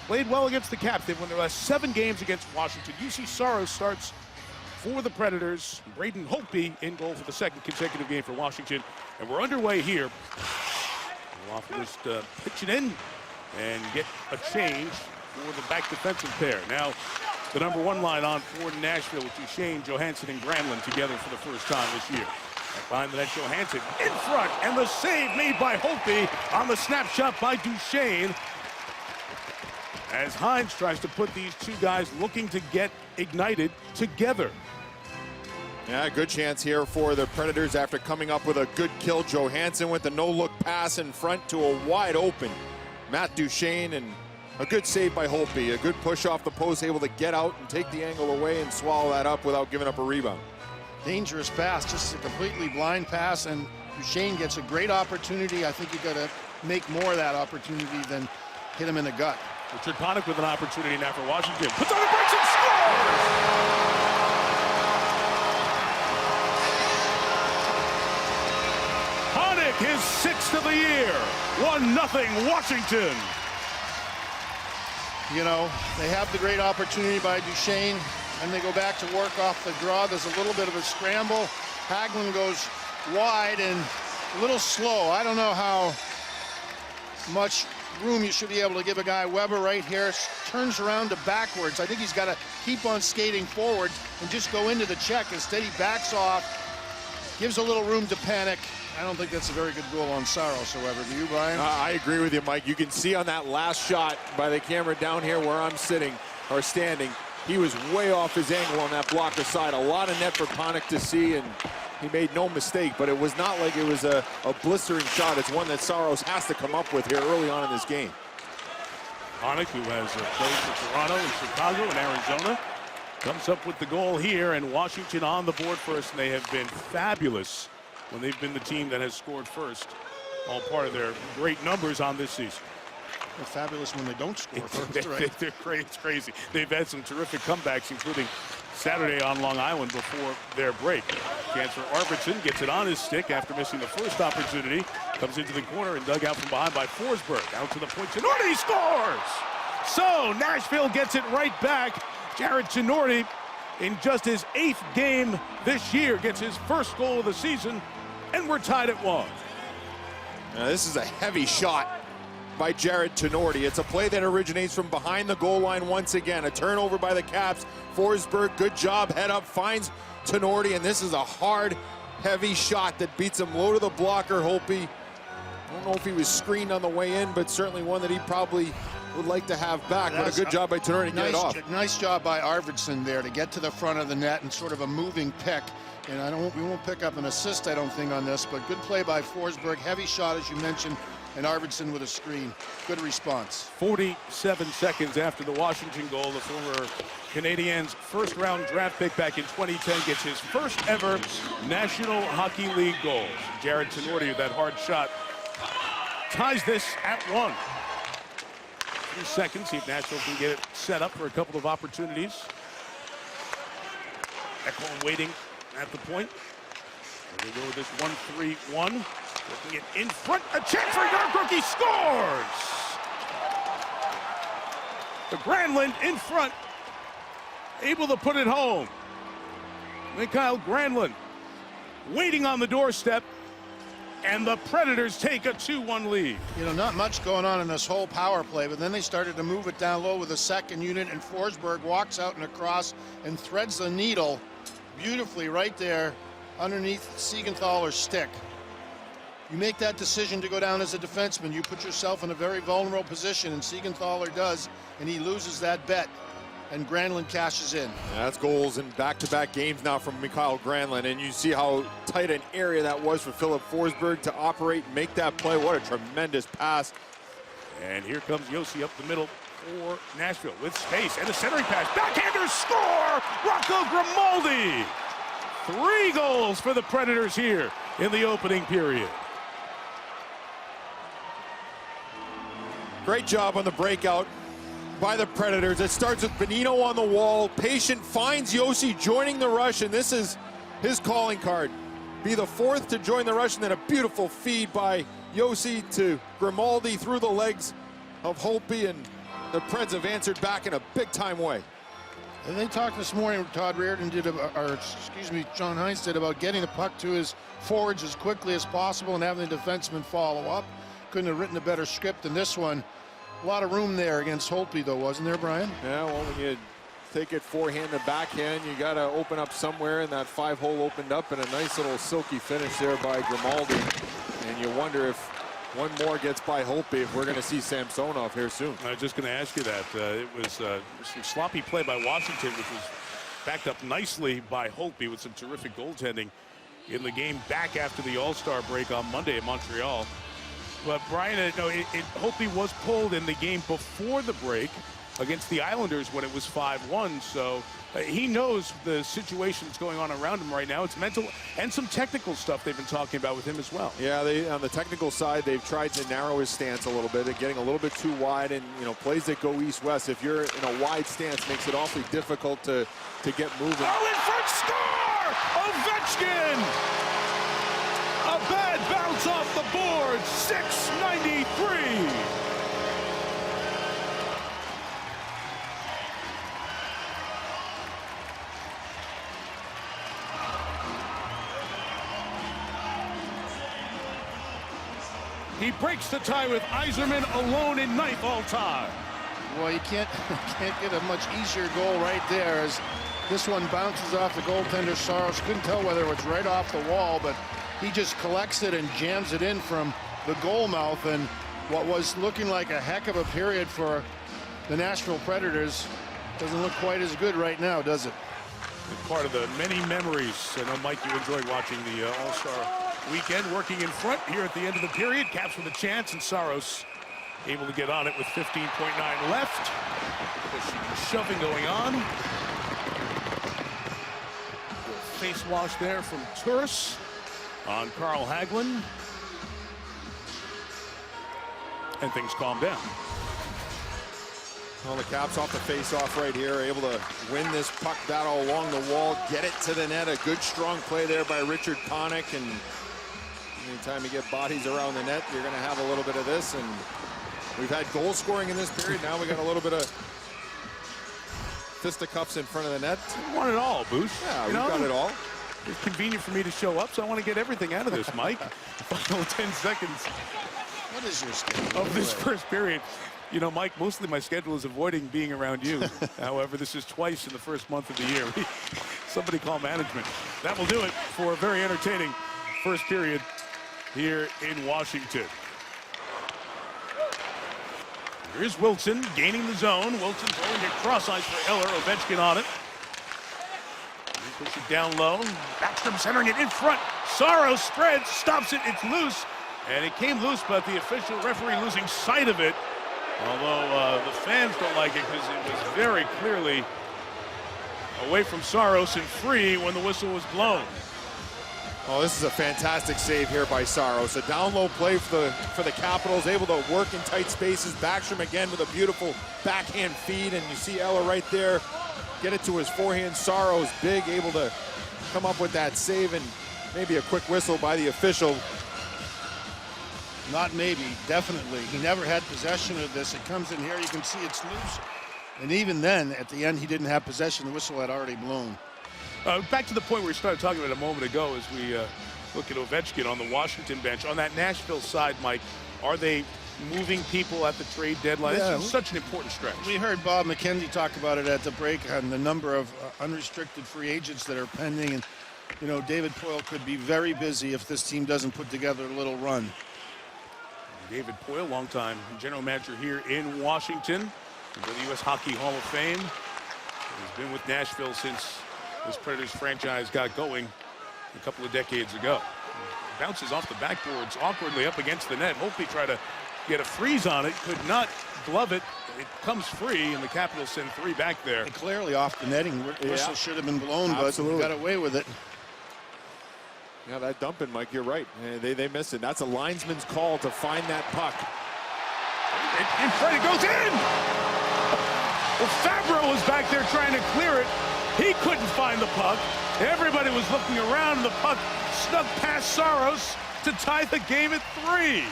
played well against the Caps. They've won their last 7 games against Washington. UC Saros starts for the Predators. Braden Holtby in goal for the 2nd consecutive game for Washington. And we're underway here. We'll often just pitch it in and get a change for the back defensive pair. Now, the number 1 line on for Nashville with Duchesne, Johansson, and Granlund together for the first time this year. And behind the net, Johansson in front, and the save made by Holtby on the snapshot by Duchesne. As Hines tries to put these 2 guys looking to get ignited together. Yeah, good chance here for the Predators after coming up with a good kill. Johansson with the no-look pass in front to a wide open Matt Duchesne, and a good save by Holtby. A good push off the post, able to get out and take the angle away and swallow that up without giving up a rebound. Dangerous pass, just a completely blind pass, and Duchesne gets a great opportunity. I think you got to make more of that opportunity than hit him in the gut. Richard Panik with an opportunity now for Washington. Puts on the brakes and scores! Panik, his 6th of the year. 1-0 Washington. You know, they have the great opportunity by Duchesne, and they go back to work off the draw. There's a little bit of a scramble. Hagelin goes wide and a little slow. I don't know how much room you should be able to give a guy. Weber right here turns around to backwards. I think he's got to keep on skating forward and just go into the check. Instead, he backs off, gives a little room to Panik. I don't think that's a very good goal on Saros, however. Do you, Brian? I agree with you, Mike. You can see on that last shot by the camera down here where I'm sitting or standing, he was way off his angle on that blocker side. A lot of net for Panik to see, and he made no mistake, but it was not like it was a blistering shot. It's one that Saros has to come up with here early on in this game. Panik, who has played for Toronto and Chicago and Arizona, comes up with the goal here, and Washington on the board first, and they have been fabulous when they've been the team that has scored first. All part of their great numbers on this season. They're fabulous when they don't score first, right? They're crazy. It's crazy. They've had some terrific comebacks, including Saturday on Long Island before their break. Chance for Arvidsson, gets it on his stick after missing the first opportunity. Comes into the corner and dug out from behind by Forsberg. Out to the point, Tinordi scores! So Nashville gets it right back. Jared Tinordi, in just his 8th game this year, gets his first goal of the season, and we're tied at 1. Now, this is a heavy shot by Jared Tinordi. It's a play that originates from behind the goal line once again. A turnover by the Caps. Forsberg, good job, head up, finds Tinordi, and this is a hard, heavy shot that beats him low to the blocker, Holtby. I don't know if he was screened on the way in, but certainly one that he probably would like to have back. But a good job by Tinordi to get it off. Nice job by Arvidsson there to get to the front of the net and sort of a moving pick. And we won't pick up an assist, I don't think, on this, but good play by Forsberg. Heavy shot, as you mentioned, and Arvidsson with a screen. Good response. 47 seconds after the Washington goal, the former Canadiens' first-round draft pick back in 2010 gets his first ever National Hockey League goal. Jared Tinordi with that hard shot ties this at 1. 3 seconds, see if Nashville can get it set up for a couple of opportunities. Ekholm waiting at the point. Here we go with this 1-3-1. Looking it in front, a chance for York rookie, scores! The Granlund in front, able to put it home. Mikael Granlund waiting on the doorstep, and the Predators take a 2-1 lead. You know, not much going on in this whole power play, but then they started to move it down low with a second unit, and Forsberg walks out and across and threads the needle beautifully right there underneath Siegenthaler's stick. You make that decision to go down as a defenseman, you put yourself in a very vulnerable position, and Siegenthaler does, and he loses that bet, and Granlund cashes in. Yeah, that's goals in back-to-back games now from Mikael Granlund, and you see how tight an area that was for Philip Forsberg to operate and make that play. What a tremendous pass. And here comes Yossi up the middle for Nashville with space and a centering pass. Backhander score! Rocco Grimaldi! 3 goals for the Predators here in the opening period. Great job on the breakout by the Predators. It starts with Bonino on the wall. Patient finds Yossi joining the rush, and this is his calling card. Be the 4th to join the rush, and then a beautiful feed by Yossi to Grimaldi through the legs of Holtby, and the Preds have answered back in a big-time way. And they talked this morning, Todd Reardon did, John Hines did, about getting the puck to his forwards as quickly as possible and having the defenseman follow up. Couldn't have written a better script than this one. A lot of room there against Holtby, though, wasn't there, Brian? Yeah, well, when you take it forehand and backhand, you got to open up somewhere, and that 5-hole opened up, and a nice little silky finish there by Grimaldi. And you wonder if one more gets by Holtby, if we're going to see Samsonov here soon. I was just going to ask you that. It was some sloppy play by Washington, which was backed up nicely by Holtby with some terrific goaltending in the game back after the All-Star break on Monday in Montreal. But Brian, Holtby was pulled in the game before the break against the Islanders when it was 5-1. So he knows the situation that's going on around him right now. It's mental and some technical stuff they've been talking about with him as well. Yeah, on the technical side, they've tried to narrow his stance a little bit, getting a little bit too wide, and plays that go east-west. If you're in a wide stance, makes it awfully difficult to get moving. Oh, in front, score! Ovechkin! A bad bounce off the board, 693. He breaks the tie with Yzerman alone in ninth all-time. Well, you can't get a much easier goal right there, as this one bounces off the goaltender Saros. Couldn't tell whether it was right off the wall, but he just collects it and jams it in from the goal mouth. And what was looking like a heck of a period for the Nashville Predators doesn't look quite as good right now, does it? It's part of the many memories. I know, Mike, you enjoyed watching the All-Star weekend. Working in front here at the end of the period. Caps with a chance, and Saros able to get on it with 15.9 left. Pushing and shoving going on. Face wash there from Turris on Carl Hagelin. And things calm down. Well, the Caps off the face-off right here, able to win this puck battle along the wall, get it to the net. A good, strong play there by Richard Panik. And anytime you get bodies around the net, you're going to have a little bit of this. And we've had goal scoring in this period. Now we got a little bit of fisticuffs in front of the net. We want it all, Boosh. Yeah, we've got it all. It's convenient for me to show up, so I want to get everything out of this, Mike. Final 10 seconds. What is your schedule of this first period? Mike, mostly my schedule is avoiding being around you. However, this is twice in the first month of the year. Somebody call management. That will do it for a very entertaining first period here in Washington. Here's Wilson gaining the zone. Wilson throwing it cross ice for Eller. Ovechkin on it. He puts it down low. Backstrom centering it in front. Saros spreads, stops it. It's loose. And it came loose, but the official referee losing sight of it. Although the fans don't like it because it was very clearly away from Saros and free when the whistle was blown. Oh, this is a fantastic save here by Saros. A down low play for the Capitals, able to work in tight spaces. Backstrom again with a beautiful backhand feed, and you see Eller right there get it to his forehand. Saros big, able to come up with that save, and maybe a quick whistle by the official. Not maybe, definitely. He never had possession of this. It comes in here, you can see it's loose. And even then, at the end, he didn't have possession. The whistle had already blown. Back to the point we started talking about a moment ago as we look at Ovechkin on the Washington bench. On that Nashville side, Mike, are they moving people at the trade deadline? Yeah. This is such an important stretch. We heard Bob McKenzie talk about it at the break on the number of unrestricted free agents that are pending. And, David Poile could be very busy if this team doesn't put together a little run. David Poile, longtime general manager here in Washington, for the U.S. Hockey Hall of Fame. He's been with Nashville since this Predators franchise got going a couple of decades ago. Bounces off the backboards awkwardly up against the net. Holtby tried to get a freeze on it, could not glove it. It comes free, and the Capitals send three back there. And clearly off the netting. Whistle should have been blown, Absolutely. But got away with it. Yeah, that dumping, Mike, you're right. They missed it. That's a linesman's call to find that puck. In front, it goes in! Well, Fabro was back there trying to clear it. He couldn't find the puck. Everybody was looking around, and the puck snuck past Saros to tie the game at 3.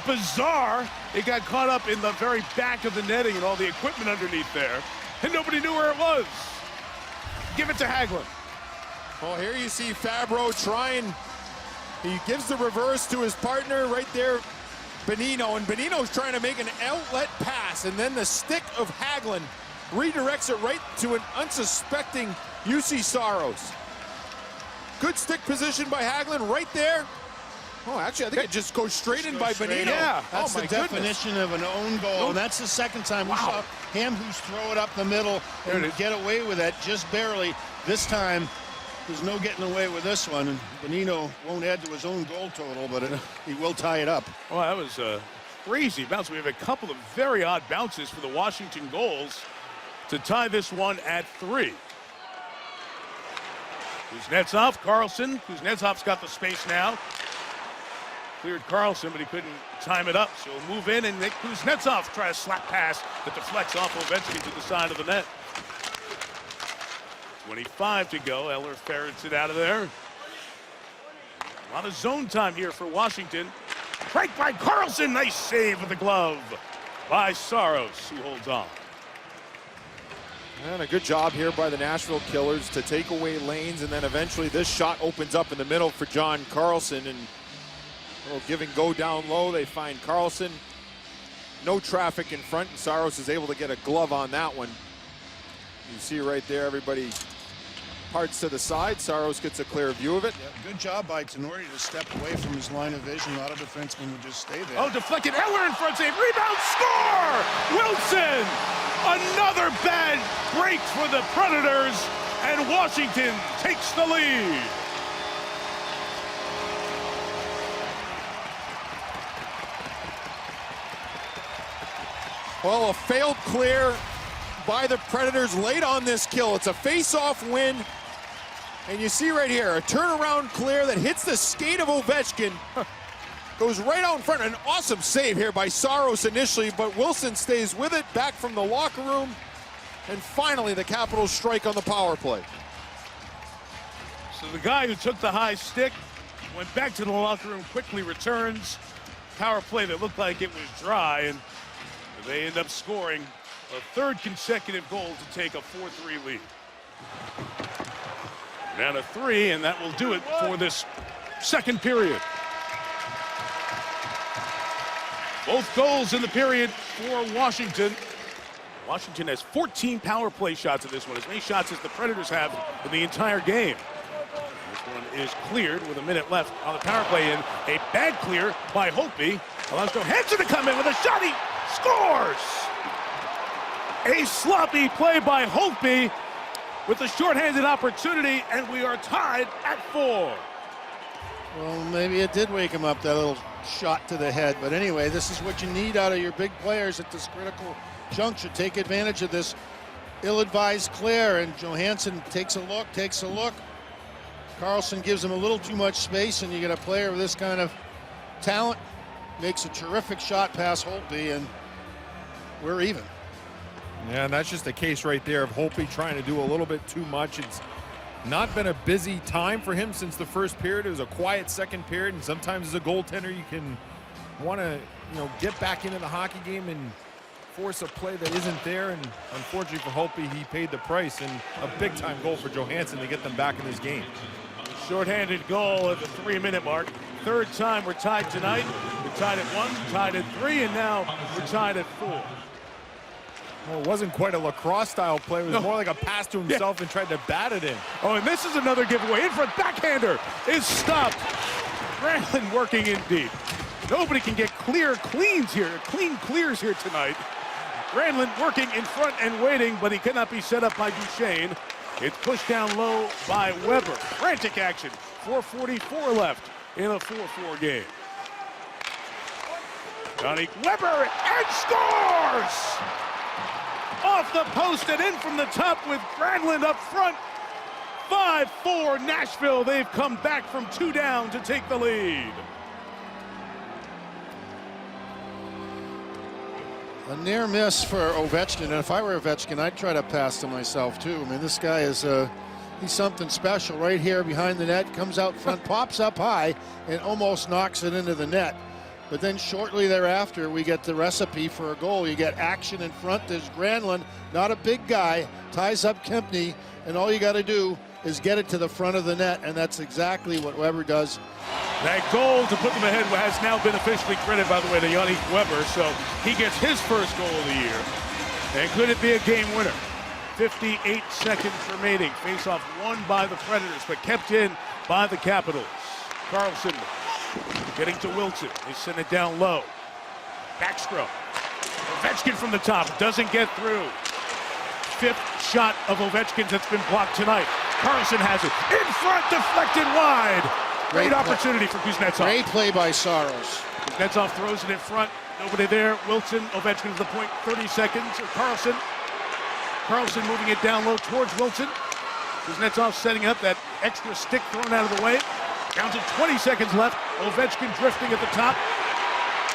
bizarre. It got caught up in the very back of the netting and all the equipment underneath there, and nobody knew where it was. Give it to Hagelin. Well, here you see Fabro trying. He gives the reverse to his partner right there, Bonino, and Bonino's trying to make an outlet pass, and then the stick of Hagelin redirects it right to an unsuspecting UC Saros. Good stick position by Hagelin right there. Oh, actually, I think it just goes straight in by Bonino. Yeah. That's the definition of an own goal, and that's the second time we saw Hamhuis throw it up the middle and get away with it just barely. This time, there's no getting away with this one, and Bonino won't add to his own goal total, but he will tie it up. Well, that was a crazy bounce. We have a couple of very odd bounces for the Washington goals to tie this one at 3. Kuznetsov, Carlson. Kuznetsov's got the space now. Cleared Carlson, but he couldn't time it up. So we'll move in and make Kuznetsov try a slap pass that deflects off Ovechkin to the side of the net. 25 to go. Eller ferrets it out of there. A lot of zone time here for Washington. Break by Carlson. Nice save with the glove by Saros, who holds on. And a good job here by the Nashville Killers to take away lanes, and then eventually this shot opens up in the middle for John Carlson, and a little give and go down low. They find Carlson. No traffic in front, and Saros is able to get a glove on that one. You see right there, everybody parts to the side. Saros gets a clear view of it. Yeah, good job by Tenori to step away from his line of vision. A lot of defensemen would just stay there. Oh, deflected. Eller in front, save. Rebound, score! Wilson! Another bad break for the Predators, and Washington takes the lead. Well, a failed clear by the Predators late on this kill. It's a face-off win. And you see right here, a turnaround clear that hits the skate of Ovechkin. Goes right out in front. An awesome save here by Saros initially, but Wilson stays with it, back from the locker room. And finally, the Capitals strike on the power play. So the guy who took the high stick went back to the locker room, quickly returns. Power play that looked like it was dry, and they end up scoring a third consecutive goal to take a 4-3 lead. Down to 3, and that will do it for this second period. Both goals in the period for Washington. Washington has 14 power play shots in this one, as many shots as the Predators have in the entire game. This one is cleared with a minute left on the power play, and a bad clear by Holtby allows Johansson to come in with a shot. He scores! A sloppy play by Holtby with a shorthanded opportunity, and we are tied at 4. Well, maybe it did wake him up, that little shot to the head. But anyway, this is what you need out of your big players at this critical juncture. Take advantage of this ill-advised clear, and Johansson takes a look. Carlson gives him a little too much space, and you get a player with this kind of talent, makes a terrific shot past Holtby, and we're even. Yeah, and that's just a case right there of Holtby trying to do a little bit too much. It's not been a busy time for him since the first period. It was a quiet second period, and sometimes as a goaltender you can want to, get back into the hockey game and force a play that isn't there. And unfortunately for Holtby, he paid the price, and a big-time goal for Johansson to get them back in this game. Shorthanded goal at the 3-minute mark. Third time we're tied tonight. We're tied at 1, tied at 3, and now we're tied at 4. Well, it wasn't quite a lacrosse-style play. It was more like a pass to himself and tried to bat it in. Oh, and this is another giveaway. In front, backhander is stopped. Granlund working in deep. Nobody can get clean clears here tonight. Granlund working in front and waiting, but he cannot be set up by Duchesne. It's pushed down low by Weber. Frantic action. 4:44 left in a 4-4 game. Johnny Weber, and scores! Off the post and in from the top with Granlund up front. 5-4 Nashville. They've come back from 2 down to take the lead. A near miss for Ovechkin, and if I were Ovechkin, I'd try to pass to myself too. I mean, this guy is he's something special right here behind the net. Comes out front, pops up high, and almost knocks it into the net. But then shortly thereafter, we get the recipe for a goal. You get action in front. There's Granlund, not a big guy, ties up Kempny, and all you got to do is get it to the front of the net, and that's exactly what Weber does. That goal to put them ahead has now been officially credited, by the way, to Yannick Weber, so he gets his first goal of the year. And could it be a game winner? 58 seconds remaining. Face-off won by the Predators, but kept in by the Capitals. Carlson getting to Wilson. They send it down low. Backstroke. Ovechkin from the top. Doesn't get through. Fifth shot of Ovechkin's that's been blocked tonight. Carlson has it. In front, deflected wide. Great opportunity for Kuznetsov. Great play by Saros. Kuznetsov throws it in front. Nobody there. Wilson, Ovechkin to the point. 30 seconds. Carlson moving it down low towards Wilson. Kuznetsov setting up that extra stick thrown out of the way. Down to 20 seconds left. Ovechkin drifting at the top.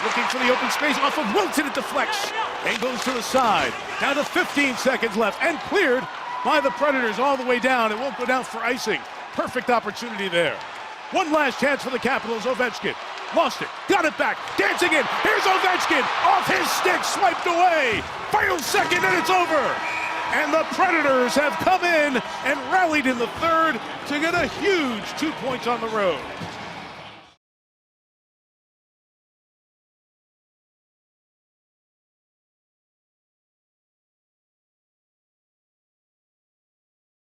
Looking for the open space off of Wilson. It deflects and goes to the side. Down to 15 seconds left and cleared by the Predators all the way down. It won't go down for icing. Perfect opportunity there. One last chance for the Capitals. Ovechkin lost it. Got it back. Dancing in. Here's Ovechkin. Off his stick. Swiped away. Final second and it's over. And the Predators have come in and rallied in the third to get a huge 2 points on the road.